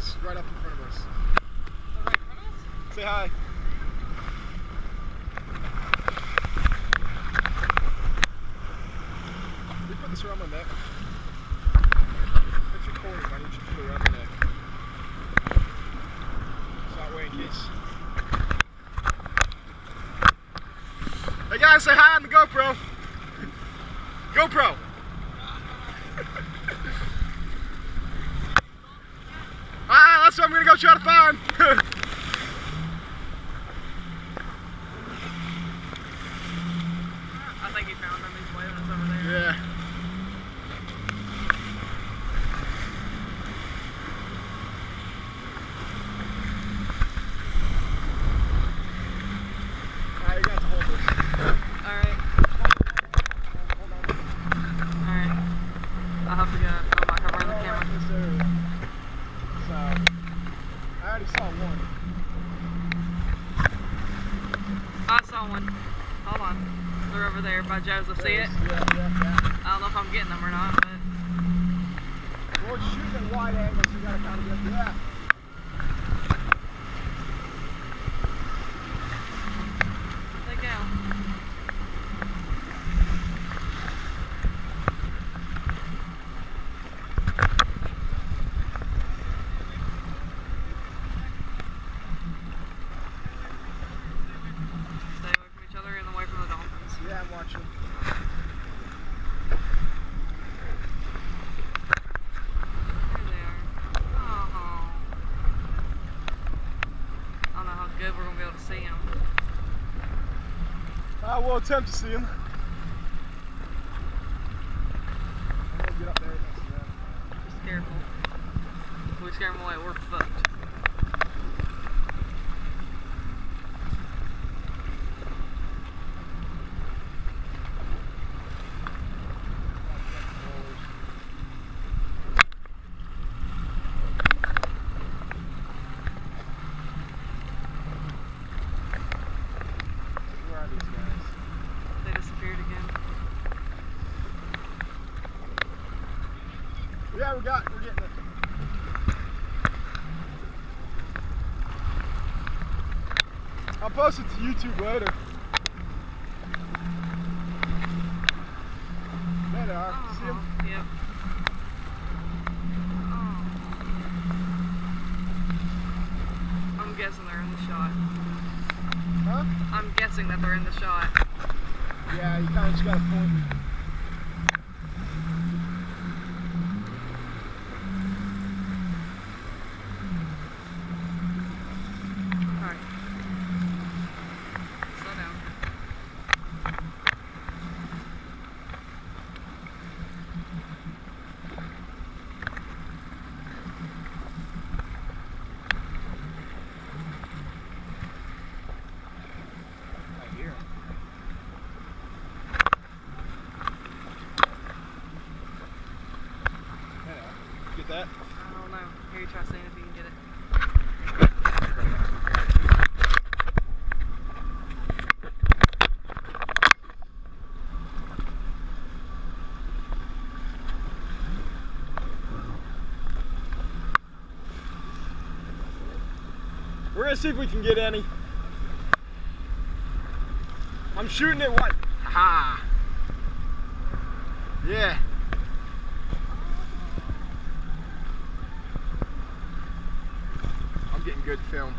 He's right up in front of us. Oh, right in front of us? Say hi. Can you put this around my neck? It's recording. I need you to put it around my neck. So that way in case. Hey guys, say hi on the GoPro. GoPro. That's what I'm gonna go try to find. I think he found them. He's waving us over there. Yeah. Alright, you got to hold this. Alright. Hold on. Alright. I'll have to go. I'm not covering the camera. This area. So, I already saw one. I saw one. Hold on. They're over there by Joseph. See it? Yeah. I don't know if I'm getting them or not, but. Well, it's shooting at wide angles, so you gotta kind of get that. They go. Stay away from each other and away from the dolphins. Yeah, I'm watching. There they are. Oh. I don't know how good we're going to be able to see them. I will attempt to see him. I'm gonna get up there next to them. Just careful. If we scare them away, we're fucked. Where are these guys? They disappeared again. Yeah, we're getting it. I'll post it to YouTube later. There they are. See them? Yep. Oh. I'm guessing they're in the shot. Huh? I'm guessing that they're in the shot. Yeah, you kind of just gotta point. Alright. Slow down. I hear 'em. Yeah. Get that? I don't know. Here, you try seeing if you can get it. We're gonna see if we can get any. I'm shooting at what? Ha! Yeah. I'm getting good film.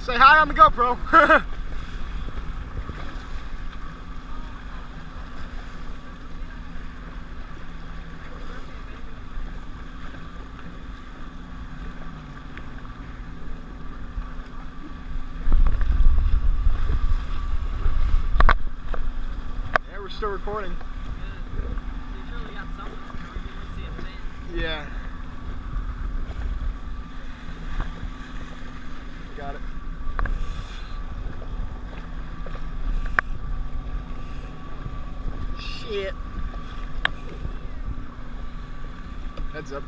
Say hi on the GoPro. We're still recording. Good. You surely got something. You can see it then. Yeah. Got it. Shit. Heads up.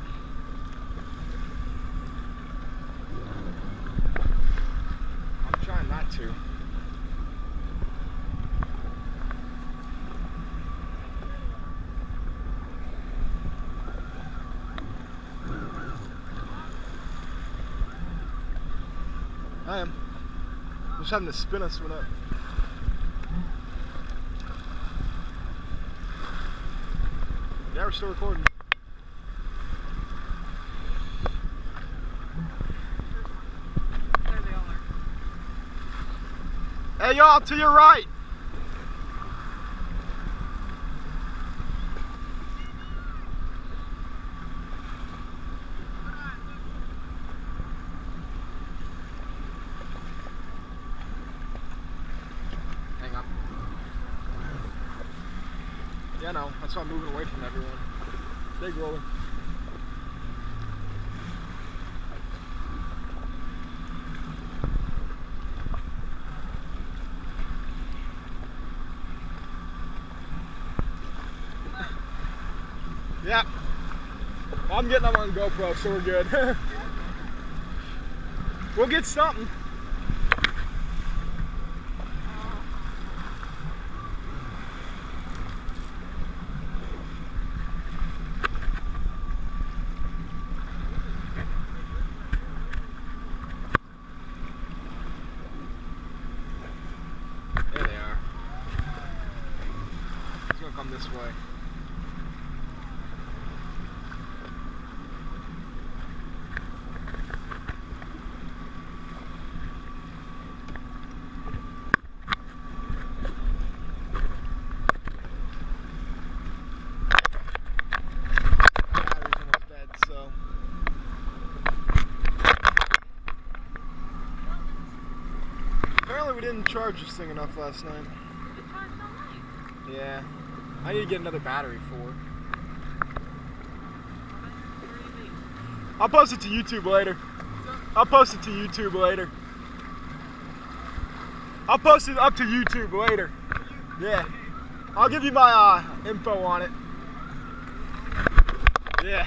I'm trying not to. I am. Just having to spin us one up. Yeah, we're still recording. They're the owner. Hey y'all, to your right. Hang on. Yeah, no, that's why I'm moving away from everyone. Big roller. Yeah. Well, I'm getting them on GoPro, so we're good. We'll get something. There they are. He's gonna come this way. Battery's almost dead, so. Apparently we didn't charge this thing enough last night. It charged all night. Yeah. I need to get another battery for it. I'll post it to YouTube later. I'll post it to YouTube later. I'll post it up to YouTube later. Yeah. I'll give you my info on it. Yeah.